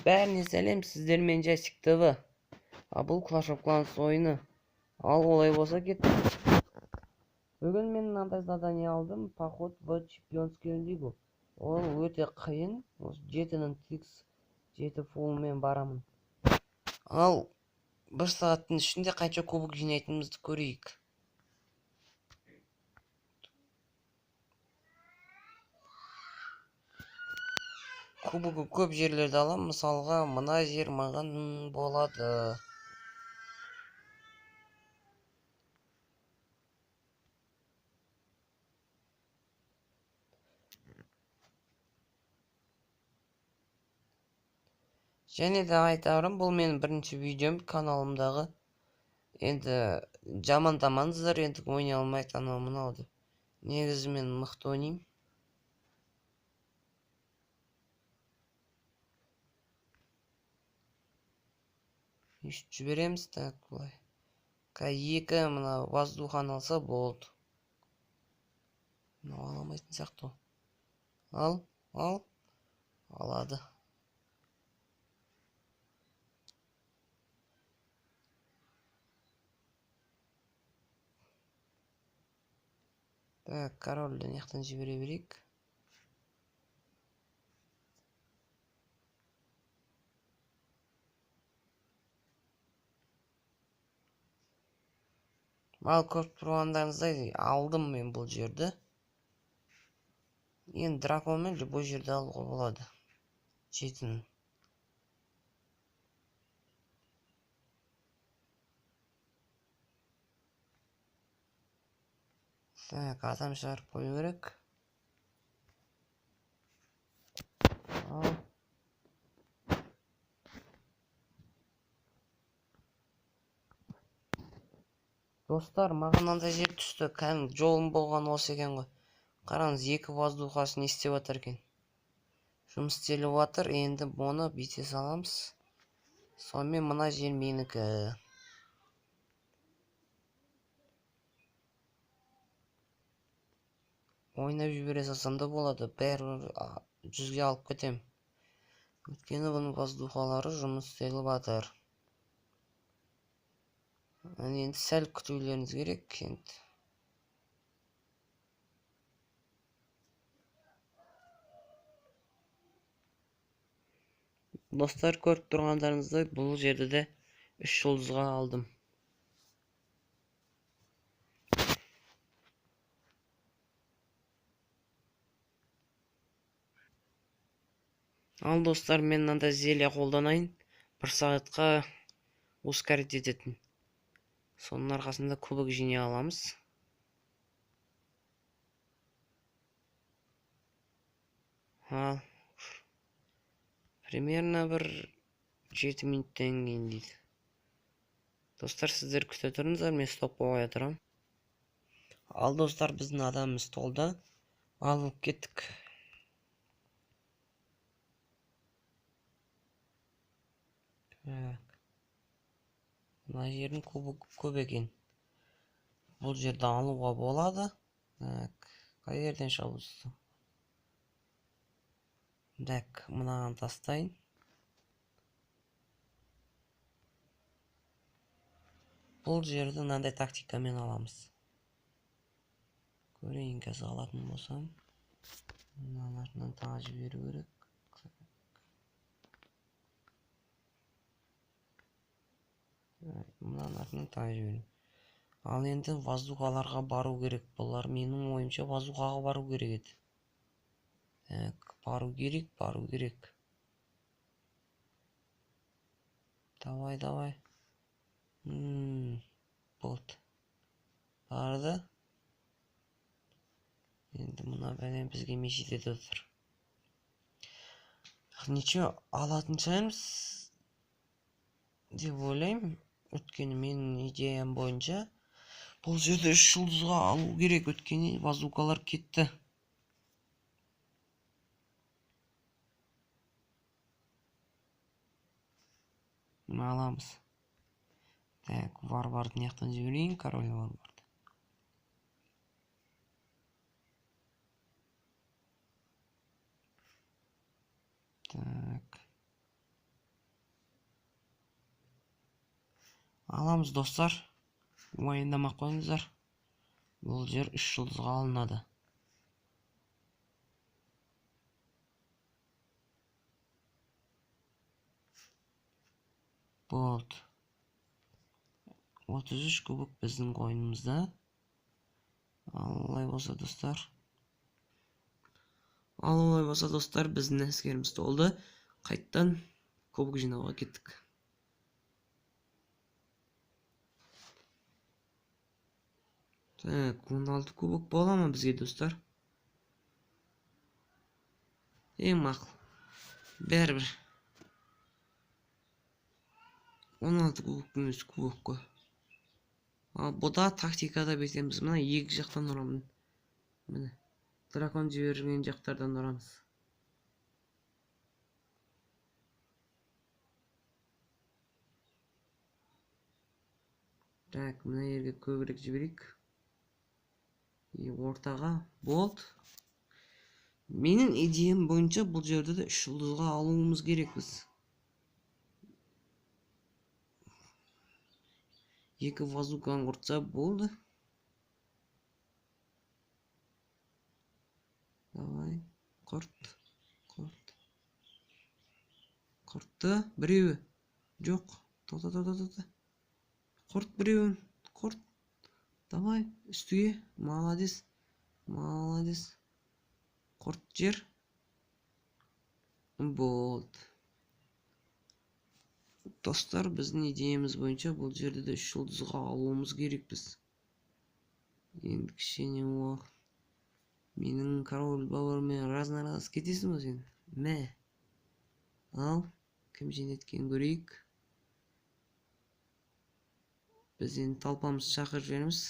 Бәріне сәлем, сіздермен Жасик ТВ. Бұл Clash of Clans ойыны. Ал олай болса кеттік. Бүгін мен мынандай задание алдым. Поход в чемпионский лигу. Ол өте қиын. 7-нің тикс 7 фулмен барамын. Ал 1 сағаттың ішінде қанша кубок жинайтынымызды көрейік. Кубогі көп жерлерді алам. Мысалға, мына жер маған болады. Және де айтарым, бұл менің бірінші видеом каналымдағы. Енді жамандамаңыздар, енді ойнай алмайды анау мынауды. Негізі мен мықты ойнаймын. Үштіп жібереміз, так былай. К2 мына воздухан алса болды. Мынау аламайтын сияқты. Ал. Алады. Так, корольді нектен жібере берейік. Ал көріп тұрғандарыңыздай алдым мен бұл жерді. Енді драконмен любой жерді алуға болады. Жетін. Так, адам шығарып қою керек. Ал. Достар, маған мынандай жер түсті. Кәдімгі жолым болған осы екен ғой. Қараңыз, 2 воздухасын не істеп жатыр екен. Жұмыс істеліп жатыр. Енді оны бүйте саламыз. Сонымен мына жер менікі. Ойнап жібере салсам да болады. Бәрі 100-ге алып кетем. Өйткені бұның воздухалары жұмыс істеліп жатыр. Енді сәл күтулеріңіз керек. Достар, көріп тұрғандарыңыздай бұл жерді де 3 жұлдызға алдым. Ал достар, мен мынандай зелье қолданайын. 1 сағатқа ускорить ететін. Соның арқасында кубок жинай аламыз. Ал примерно бір 7 минуттен кейін дейді. Достар, сіздер күте тұрыңыздар, мен стоп қоя тұрам. Ал достар, біздің адамымыз толды. Алып кеттік. Мына жердің кубогі көп екен. Бұл жерді алуға болады. Қай жерден шабылысты? Так, мынаған тастайын. Бұл жерді мынандай тактикамен аламыз. Көрейін, қазір алатын болсам. Мыналарынан тағы жіберу керек. Мыналарынан тағы жіберу. Ал енді воздухаларға бару керек. Бұлар менің ойымша воздухаға бару керек еді. Так, бару керек. Давай. Болды. Барды. Енді мұна бәлем бізге мешет етіп отыр. Ничего, алатын шығармыз деп ойлаймын. Өткені менің идеям бойынша бұл жерде 3 жұлдызға алу керек. Өткені воздухалар кетті. Аламыз. Так, варварды нектен жіберейін, король варварды. Так. Аламыз достар. Уайымдамай қойыңыздар. Бұл жер 3 жұлдызға алынады. Болды. 33 кубок біздің ойынымызда. Алай болса достар, біздің әскеріміз толды. Қайттан кубок жинауға кеттік. Так, 16 кубок бола ма бізге достар? Ең мақұл. Бәрібір. 16 кубоктың өзі кубок қой. Бұда тактикада бетеміз. Мына екі жақтан ұрамын. Міне. Дракон жіберген жақтардан ұрамыз. Так, мына жерге көбірек жіберейік. Ортаға болды. Менің идеям бойынша бұл жерді де 3 жұлдызға алуымыз керекпіз. Екі вазукан құртса болды. Давай, құртты. Біреуі. Жоқ. Тота. Құрт біреуін. Құрт. Давай, үстіге. Молодец. Құрт жер. Болды. Достар, біздің идеямыз бойынша бұл жерді де 3 жұлдызға алуымыз керекпіз. Енді кішкене уақыт. Менің король бауырмен раз кетесің ба сен? Мә. Ал, кім жеңеткен көрейік. Біз енді талпамыз шақырып жібереміз.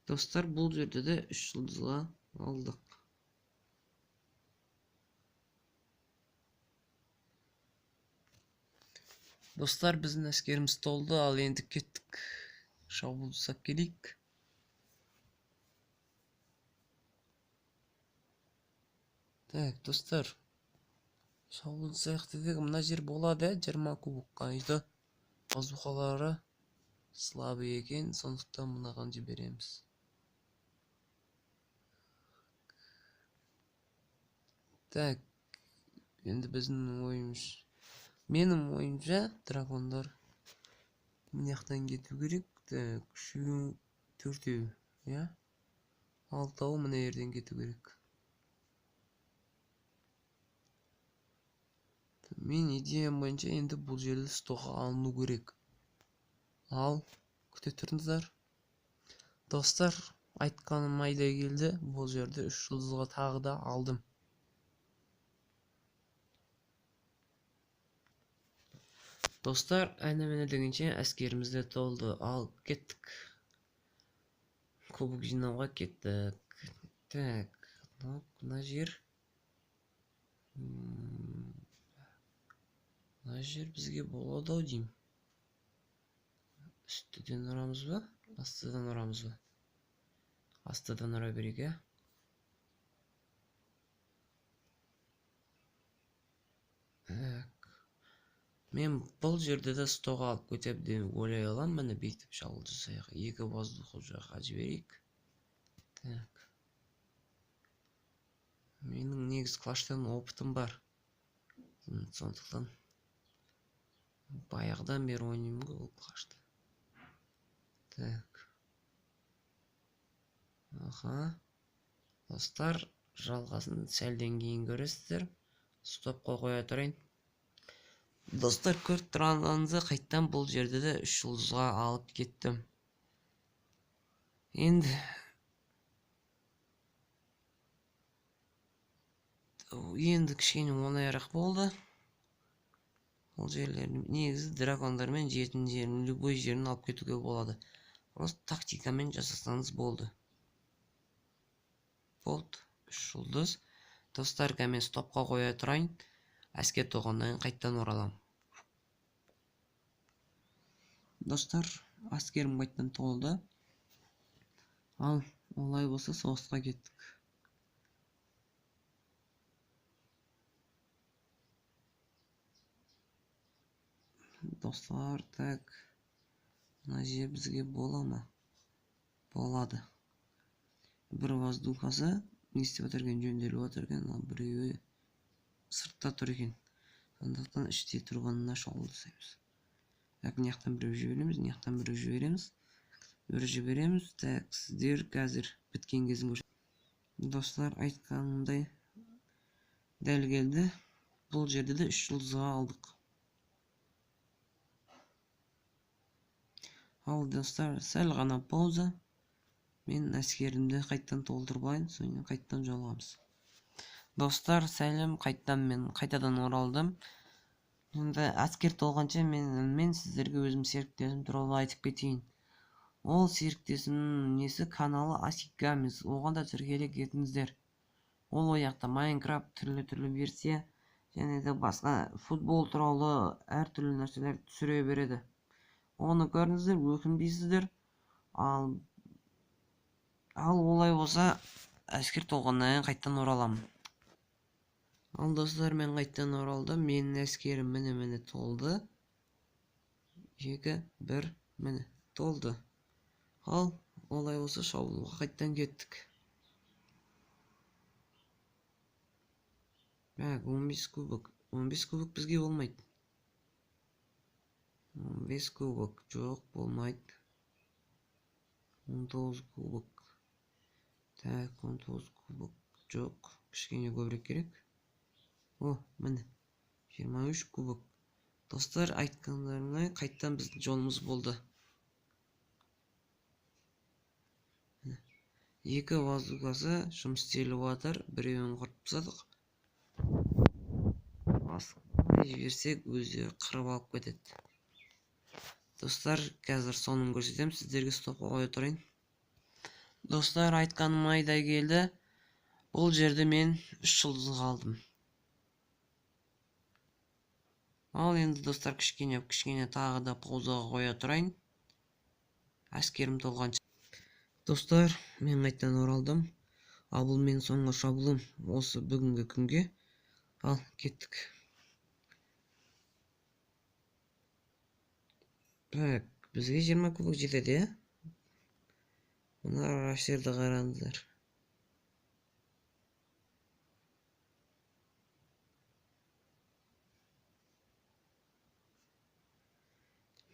Достар, бұл жерде де 3 жұлдызға алдық. Достар, біздің әскеріміз толды, ал енді кеттік. Шабуыл жасап келейік. Так, достар. Шабуыл жасайық дедік, мына жер болады, 20 кубокқа. Үйді базукалары слабы екен, сондықтан мынаған жібереміз. Так, енді біздің ойымыз. Менің ойымша дракондар мынаяқтан кету керек. Так, 3-4, я? 6-ау мына жерден кету керек. Мен идеям бойынша енді бұл жерді стоға алыну керек. Ал, күте тұрыңыздар. Достар, айтқаным айдай келді. Бұл жерді 3 жұлдызға тағы да алдым. Достар, әне-міне дегенше әскерімізде толды. Ал, кеттік. Кубок жинауға кеттік. Так, мына жер. Мына жер бізге болады ау деймін. Үстіден ұрамыз ба? Астыдан ұрамыз ба? Астыдан ұра берейік, ә? Мен бұл жерде де стоға алып көтеп деп ойлай алам. Міне бейтіп шабуыл жасайық. 2 воздух жаққа жіберейік. Так. Менің негіз клаштан опытым бар. Сондықтан баяғыдан бері ойнаймын ғой ол клашты. Так. Аха. Достар, жалғасын сәлден кейін көресіздер. Стопқа қоя тұрайын. Достар, көріп тұрғандарыңызға қайттан бұл жерде де 3 жұлдызға алып кеттім. Енді кішкене оңайырақ болды. Бұл жерлерін негізі дракондармен жетін жерін, любой жерін алып кетуге болады. Просто тактикамен жасасаңыз болды. Болды, 3 жұлдыз. Достар, кәмен стопқа қоя тұрайын. Әскер тоғандан қайттан оралам. Достар, аскерим қайттан толды. Ал, олай болса соғысқа кеттік. Достар, так. Мына жер бізге бола ма? Болады. Бір воздухасы не істеп отыр екен, жөнделіп отыр екен, ал біреуі сыртта тұр екен. Сондықтан іште тұрғанына шабуыл жасаймыз. Так, мына жақтан біреу жібереміз, мына жақтан біреу жібереміз. Бір жібереміз. Так, сіздер қазір біткен кезін көрсетіп. Достар, айтқанымдай дәл келді. Бұл жерде де 3 жұлдызға алдық. Ал достар, сәл ғана пауза. Мен әскерімді қайттан толтырып алайын, соңынан қайттан жолығамыз. Достар, сәлем, қайтадан оралдым. Енді әскер толғанша мен сіздерге өзім серіктесім туралы айтып кетейін. Ол серіктесімнің несі каналы Асикамис. Оған да тіркеле кетіңіздер. Ол ояқта Майнкрафт түрлі версия және де басқа футбол туралы әртүрлі нәрселер түсіре береді. Оны көріңіздер, өкінбейсіздер. Ал олай болса, әскер толғаннан қайттан ораламын. Ал достар, мен қайттан оралдым. Менің әскерім міне толды. 2, 1, міне толды. Ал олай болса, шабуылға қайттан кеттік. 15 кубок. 15 кубок бізге болмайды. 15 кубок жоқ, болмайды. 19 кубок. Так, 19 кубок жоқ. Кішкене көбірек керек. О, міне. 23 кубок. Достар, айтқандарыңай қайттан біздің жолымыз болды. 2 воздухасы жұмыс істеліп жатыр. Біреуін құрып тастадық. Басқа жіберсек өзі қырып алып кетеді. Достар, қазір соның көрсетем, сіздерге стопқа қоя тұрайын. Достар, айтқаным айдай келді. Бұл жерде мен 3 жұлдызға алдым. Ал енді достар, кішкене тағы да паузаға қоя тұрайын. Әскерім толғанша. Достар, мен қайттан оралдым. Ал бұл мен соңғы шабуылым осы бүгінгі күнге. Ал, кеттік. Так, бізге 20 кубок жетеді, е? Мына рашерді қараңыздар.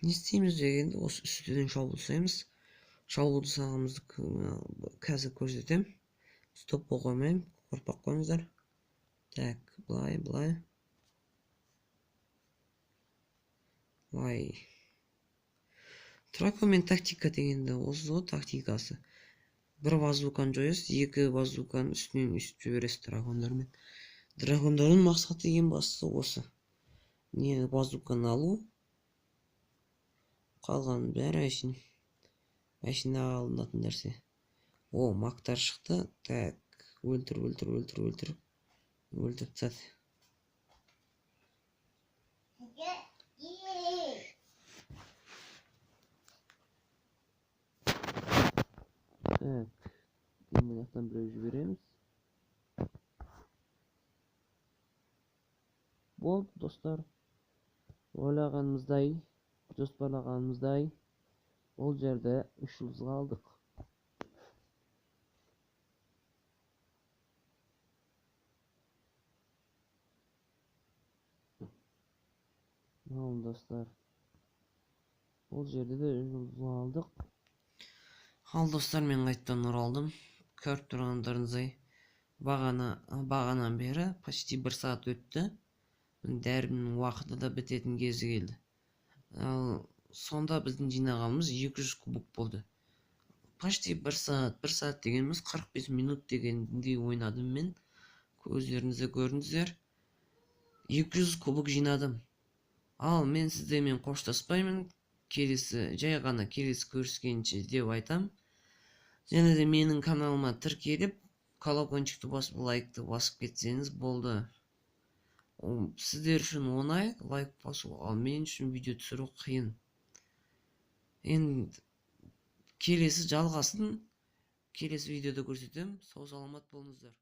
Не істейміз дегенде, осы үстіден шабуыл жасаймыз. Шабуыл жасағанымызды қазір көрсетем. Стопқа қоймайым, қорқпақ қойыңыздар. Так, былай. Драконмен тактика дегенде осы ғой тактикасы. Бір базуканы жоясыз, 2 базуканы үстінен үстіп жібересіз дракондармен. Дракондардың мақсаты ең бастысы осы. Не базуканы алу. Қалған бәрі әшін алынатын нәрсе. О, мақтар шықты. Так, өлтір. Өлтіріп тастады. Так, мына жақтан біреу жібереміз. Болды, достар. Ойлағанымыздай, жоспарлағанымыздай, ол жерде 3 жұлдызға алдық. Ал, достар. Ол жерде де 3 жұлдызға алдық. Ал, достар, мен қайттан оралдым. Көріп тұрғандарыңыздай, бағанан бері почти 1 сағат өтті. Дәрімнің уақыты да бітетін кезі келді. Сонда біздің жинағанымыз 200 кубок болды. Почти 1 сағат дегеніміз 45 минут дегендей ойнадым мен. Көздеріңізде көрдіңіздер. 200 кубок жинадым. Ал мен сіздермен қоштаспаймын. Жай ғана келесі көріскенше деп айтам. Және де менің каналыма тіркеліп, колокольчикті басып, лайкты басып кетсеңіз болды. Сіздер үшін оңай лайк басу, ал мен үшін видео түсіру қиын. Энд келесі жалғасын келесі видеода көрсетемін. Сау саламат болыңыздар.